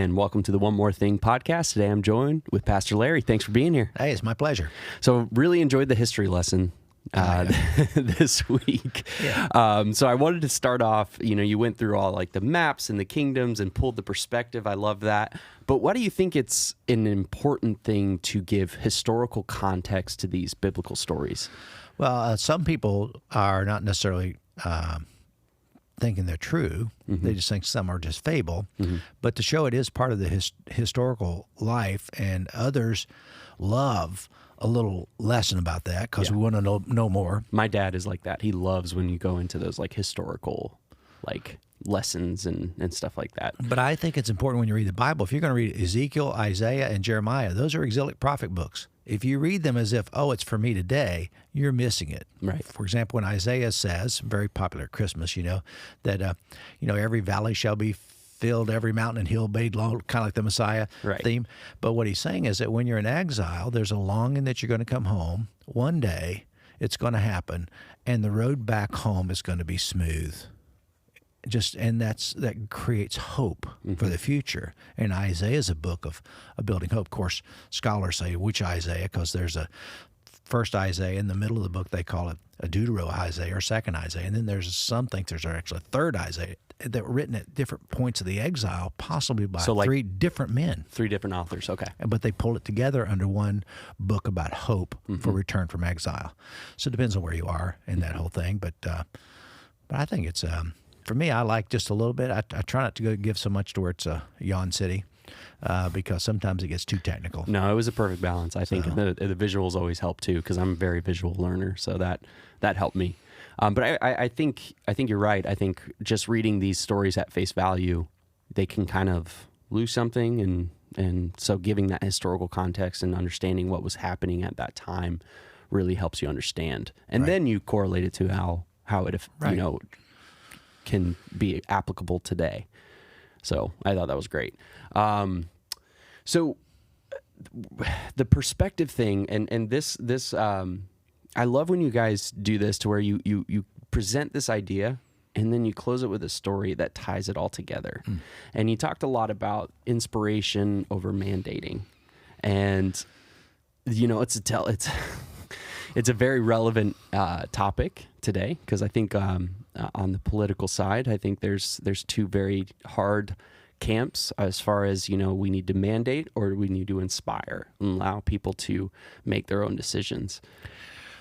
and welcome to the One More Thing podcast. Today I'm joined with Pastor Larry. Thanks for being here. Hey, it's my pleasure. So really enjoyed the history lesson this week. Yeah. So I wanted to start off, you went through all like the maps and the kingdoms and pulled the perspective. I love that. But why do you think it's an important thing to give historical context to these biblical stories? Well, some people are not necessarily thinking they're true. Mm-hmm. They just think some are just fable. Mm-hmm. But to show it is part of the historical life, and others love a little lesson about that because we want to know more. My dad is like that. He loves when you go into those like historical lessons and stuff like that. But I think it's important when you read the Bible. If you're going to read Ezekiel, Isaiah, and Jeremiah, those are exilic prophet books. If you read them as if, it's for me today, you're missing it. Right. For example, when Isaiah says, very popular at Christmas, that every valley shall be filled, every mountain and hill made low, kind of like the Messiah theme. But what he's saying is that when you're in exile, there's a longing that you're going to come home. One day, it's going to happen, and the road back home is going to be smooth. That creates hope for the future. And Isaiah is a book of building hope. Of course, scholars say which Isaiah, because there's a first Isaiah in the middle of the book. They call it a Deutero Isaiah or second Isaiah. And then there's actually a third Isaiah that were written at different points of the exile, possibly by three different men. 3 different authors, okay. But they pull it together under one book about hope for return from exile. So it depends on where you are in that whole thing. But I think it's... For me, I like just a little bit. I try not to give so much to where it's a yawn city because sometimes it gets too technical. No, it was a perfect balance. I think the visuals always help too because I'm a very visual learner, so that helped me. But I think you're right. I think just reading these stories at face value, they can kind of lose something, and so giving that historical context and understanding what was happening at that time really helps you understand. And then you correlate it to how it can be applicable today. So I thought that was great. So the perspective thing, and this I love when you guys do this to where you present this idea and then you close it with a story that ties it all together. And you talked a lot about inspiration over mandating, and it's a very relevant topic today because I think on the political side, I think there's 2 very hard camps as far as, we need to mandate or we need to inspire and allow people to make their own decisions.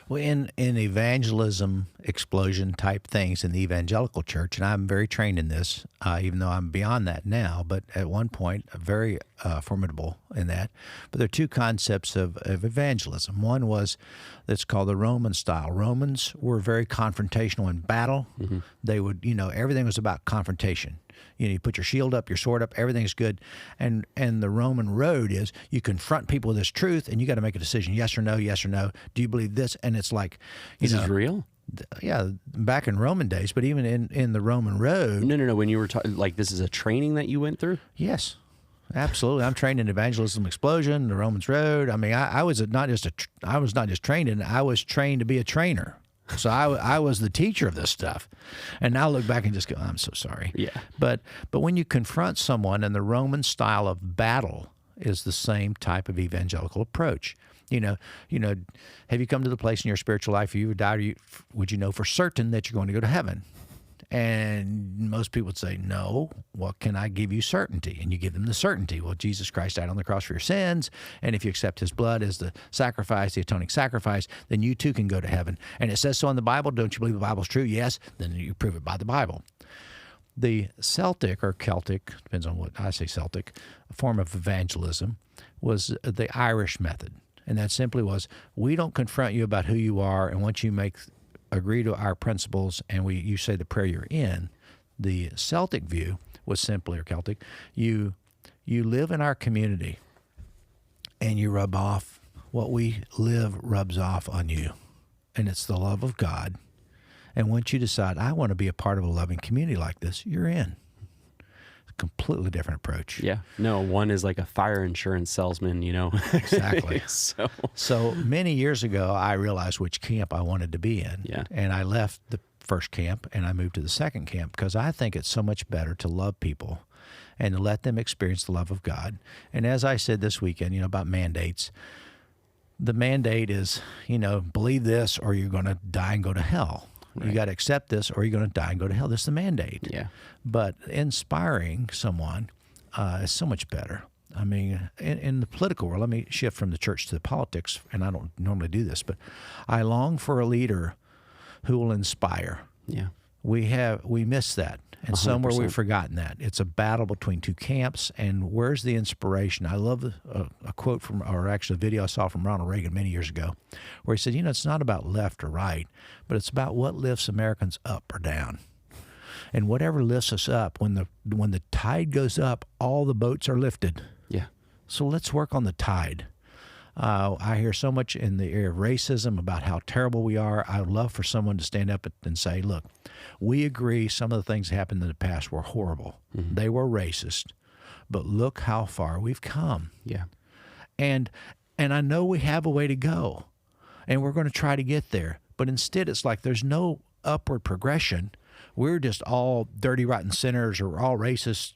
Well, in evangelism explosion type things in the evangelical church, and I'm very trained in this, even though I'm beyond that now, but at one point, very formidable in that. But there are 2 concepts of evangelism. One was that's called the Roman style. Romans were very confrontational in battle. Mm-hmm. They would, everything was about confrontation. You put your shield up, your sword up, everything's good. And the Roman road is you confront people with this truth, and you got to make a decision, yes or no, yes or no. Do you believe this? And it's like, This is real? Yeah, back in Roman days, but even in the Roman road. No. When you were talking, this is a training that you went through? Yes, absolutely. I'm trained in evangelism explosion, the Romans road. I mean, I was not just trained in it. I was trained to be a trainer. So I was the teacher of this stuff. And now I look back and just go, I'm so sorry. Yeah. But when you confront someone, and the Roman style of battle is the same type of evangelical approach. Have you come to the place in your spiritual life you would die, would you know for certain that you're going to go to heaven? And most people would say, no. Well, can I give you certainty? And you give them the certainty. Well, Jesus Christ died on the cross for your sins, and if you accept his blood as the sacrifice, the atoning sacrifice, then you too can go to heaven. And it says so in the Bible. Don't you believe the Bible's true? Yes. Then you prove it by the Bible. The Celtic or Celtic, depends on what I say, Celtic, form of evangelism was the Irish method. And that simply was, we don't confront you about who you are, and once you agree to our principles and you say the prayer you're in. The Celtic view was simply, or Celtic, you live in our community and you rub off what we live rubs off on you, and it's the love of God. And once you decide, I want to be a part of a loving community like this, you're in. Completely different approach. Yeah. No, one is like a fire insurance salesman, Exactly. So many years ago, I realized which camp I wanted to be in. Yeah. And I left first camp and I moved to the second camp because I think it's so much better to love people and to let them experience the love of God. And as I said this weekend, about mandates, the mandate is, believe this or you're going to die and go to hell. Right. You got to accept this or you're going to die and go to hell. This is the mandate. Yeah. But inspiring someone is so much better. I mean, in the political world, let me shift from the church to the politics, and I don't normally do this, but I long for a leader who will inspire. Yeah. We miss that, and 100%. somewhere we've forgotten that. It's a battle between two camps, and where's the inspiration? I love a quote from, or actually a video I saw from Ronald Reagan many years ago, where he said, it's not about left or right, but it's about what lifts Americans up or down. And whatever lifts us up, when the tide goes up, all the boats are lifted. Yeah. So let's work on the tide. I hear so much in the area of racism about how terrible we are. I would love for someone to stand up and say, look, we agree some of the things that happened in the past were horrible. Mm-hmm. They were racist. But look how far we've come. Yeah. And I know we have a way to go, and we're going to try to get there. But instead, it's like there's no upward progression. We're just all dirty, rotten sinners, or we're all racist,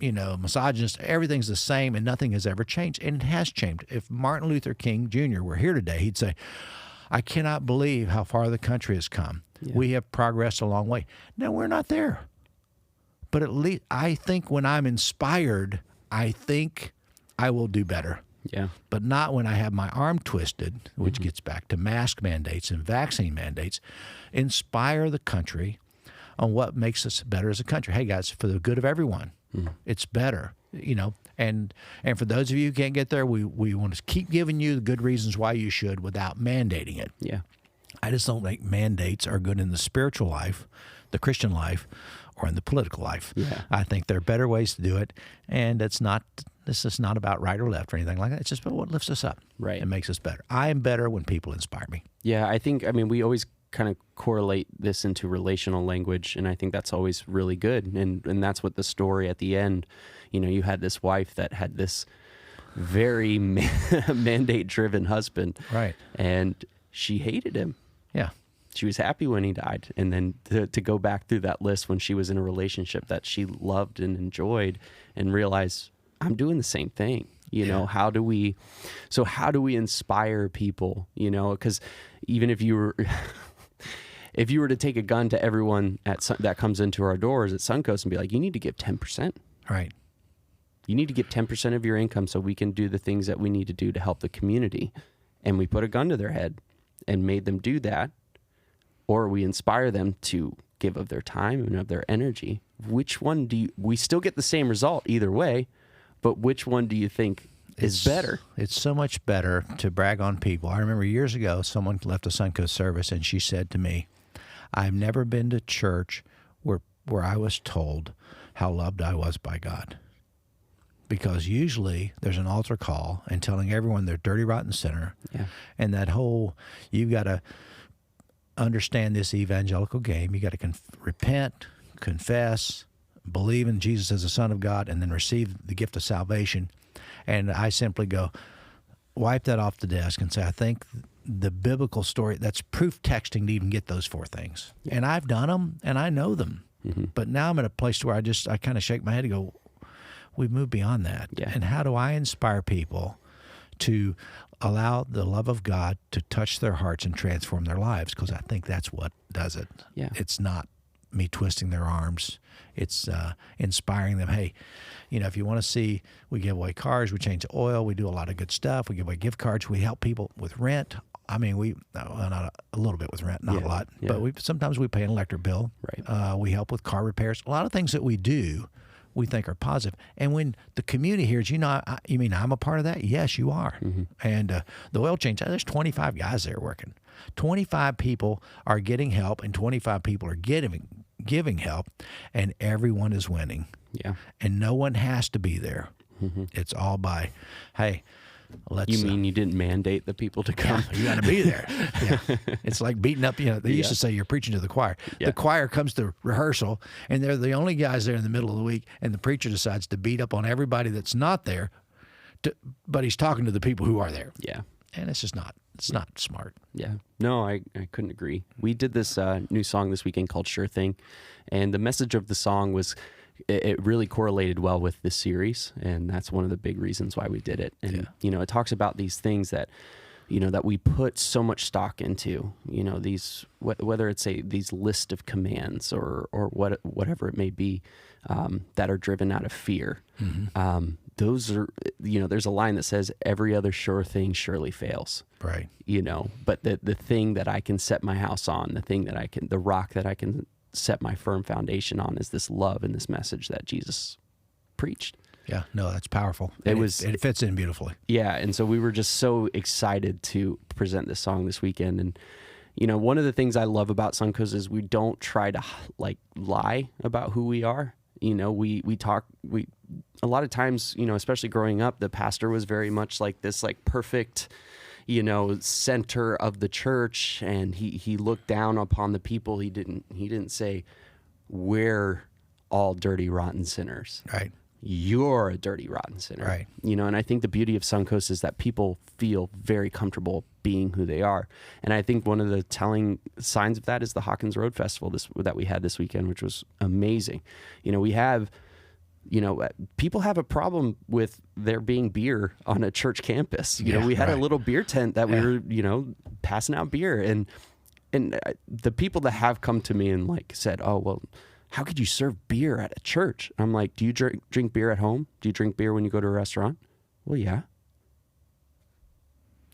misogynist. Everything's the same, and nothing has ever changed. And it has changed. If Martin Luther King Jr. were here today, he'd say, I cannot believe how far the country has come. Yeah. We have progressed a long way. No, we're not there. But at least I think when I'm inspired, I think I will do better. Yeah. But not when I have my arm twisted, which gets back to mask mandates and vaccine mandates. Inspire the country on what makes us better as a country. Hey, guys, for the good of everyone, it's better, And for those of you who can't get there, we want to keep giving you the good reasons why you should without mandating it. Yeah. I just don't think mandates are good in the spiritual life, the Christian life, or in the political life. Yeah. I think there are better ways to do it, and this is not about right or left or anything like that. It's just about what lifts us up. Right. And makes us better. I am better when people inspire me. Yeah, we always kind of correlate this into relational language, and I think that's always really good. And that's what the story at the end, you had this wife that had this very mandate-driven husband. Right. And she hated him. Yeah. She was happy when he died. And then to go back through that list when she was in a relationship that she loved and enjoyed and realize, I'm doing the same thing. How do we inspire people, because even if you were to take a gun to everyone that comes into our doors at Suncoast and be like, you need to give 10%. Right. You need to give 10% of your income so we can do the things that we need to do to help the community. And we put a gun to their head and made them do that, or we inspire them to give of their time and of their energy. Which one we still get the same result either way, but which one do you think is better? It's so much better to brag on people. I remember years ago, someone left a Suncoast service and she said to me, I've never been to church where I was told how loved I was by God. Because usually there's an altar call and telling everyone they're dirty, rotten sinner. Yeah. And that whole, you've got to understand this evangelical game. You got to repent, confess, believe in Jesus as the Son of God, and then receive the gift of salvation. And I simply go, wipe that off the desk and say, I think the biblical story, that's proof texting to even get those four things. Yeah. And I've done them, and I know them. Mm-hmm. But now I'm at a place where I kind of shake my head and go, we've moved beyond that. Yeah. And how do I inspire people to allow the love of God to touch their hearts and transform their lives? Because I think that's what does it. Yeah. It's not me twisting their arms. It's inspiring them. Hey, if you want to see, we give away cars, we change the oil, we do a lot of good stuff. We give away gift cards. We help people with rent. I mean, not a little bit with rent, not a lot, but sometimes we pay an electric bill. Right. We help with car repairs. A lot of things that we do, we think are positive. And when the community hears, you mean I'm a part of that? Yes, you are. Mm-hmm. And the oil change, there's 25 guys there working. 25 people are getting help, and 25 people are giving help, and everyone is winning. Yeah. And no one has to be there. Mm-hmm. It's all by, hey, let's... You mean you didn't mandate the people to come? Yeah, you got to be there. Yeah. It's like beating up, they used to say you're preaching to the choir. Yeah. The choir comes to rehearsal, and they're the only guys there in the middle of the week, and the preacher decides to beat up on everybody that's not there, but he's talking to the people who are there. Yeah. And it's just not It's not smart. Yeah. No, I couldn't agree. We did this new song this weekend called Sure Thing, and the message of the song was it really correlated well with this series, and that's one of the big reasons why we did it. And it talks about these things that that we put so much stock into, these whether it's these list of commands or whatever it may be, that are driven out of fear. Those are, there's a line that says every other sure thing surely fails. Right. But the thing that I can set my house on, the rock that I can set my firm foundation on is this love and this message that Jesus preached. Yeah, no, that's powerful. It fits in beautifully. Yeah, and so we were just so excited to present this song this weekend. And one of the things I love about Suncoast is we don't try to lie about who we are. We talk a lot of times, especially growing up, the pastor was very much like this perfect center of the church, and he looked down upon the people. He didn't say we're all dirty, rotten sinners. Right. You're a dirty, rotten sinner. Right. And I think the beauty of Suncoast is that people feel very comfortable being who they are. And I think one of the telling signs of that is the Hawkins Road Festival that we had this weekend, which was amazing. We have, people have a problem with there being beer on a church campus. We had a little beer tent that we were, passing out beer. And the people that have come to me and said, oh, well, how could you serve beer at a church? I'm like, do you drink beer at home? Do you drink beer when you go to a restaurant? Well, yeah.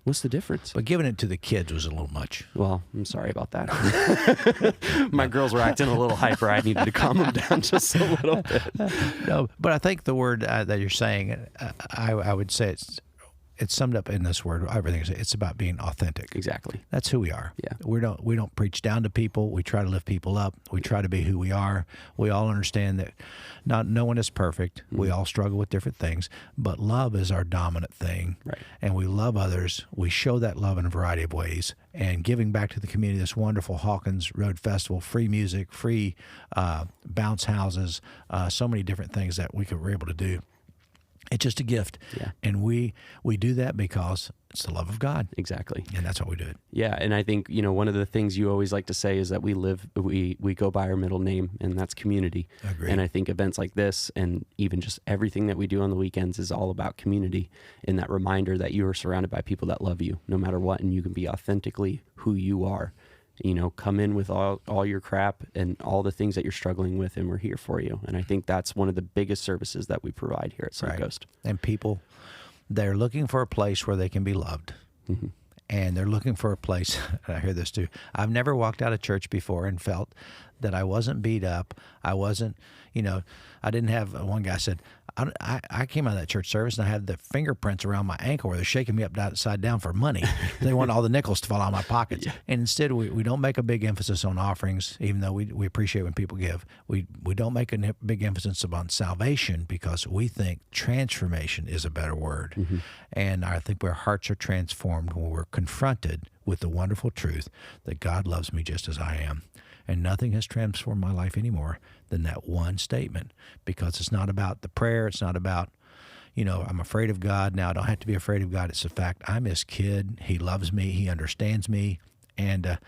What's the difference? But giving it to the kids was a little much. Well, I'm sorry about that. My girls were acting a little hyper. I needed to calm them down just a little bit. No, but I think the word that you're saying, I would say it's summed up in this word. Everything it's about being authentic. Exactly. That's who we are. Yeah. We don't preach down to people. We try to lift people up. We try to be who we are. We all understand that no one is perfect. We all struggle with different things, but love is our dominant thing. Right. And we love others. We show that love in a variety of ways. And giving back to the community, this wonderful Hawkins Road Festival, free music, free bounce houses, so many different things that were able to do. It's just a gift. Yeah. And we do that because it's the love of God. Exactly. And that's why we do it. Yeah. And I think, one of the things you always like to say is that we go by our middle name, and that's community. Agreed. And I think events like this, and even just everything that we do on the weekends, is all about community, and that reminder that you are surrounded by people that love you no matter what, and you can be authentically who you are. Come in with all your crap and all the things that you're struggling with, and we're here for you. And I think that's one of the biggest services that we provide here at Suncoast. Right. And people, they're looking for a place where they can be loved. Mm-hmm. And they're looking for a place, and I hear this too, I've never walked out of church before and felt that I wasn't beat up. I wasn't, I didn't have, one guy said, I came out of that church service and I had the fingerprints around my ankle where they're shaking me upside down for money. They want all the nickels to fall out of my pockets. Yeah. And instead, we don't make a big emphasis on offerings, even though we appreciate when people give. We don't make a big emphasis on salvation because we think transformation is a better word. Mm-hmm. And I think our hearts are transformed when we're confronted with the wonderful truth that God loves me just as I am. And nothing has transformed my life anymore than that one statement, because it's not about the prayer. It's not about, I'm afraid of God. Now, I don't have to be afraid of God. It's the fact I'm his kid. He loves me. He understands me. And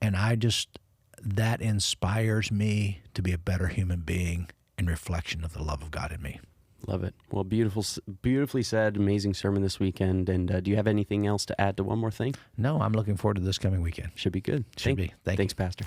I just, that inspires me to be a better human being in reflection of the love of God in me. Love it. Well, beautifully said. Amazing sermon this weekend. And do you have anything else to add to one more thing? No, I'm looking forward to this coming weekend. Should be good. Should be. Thanks, Pastor.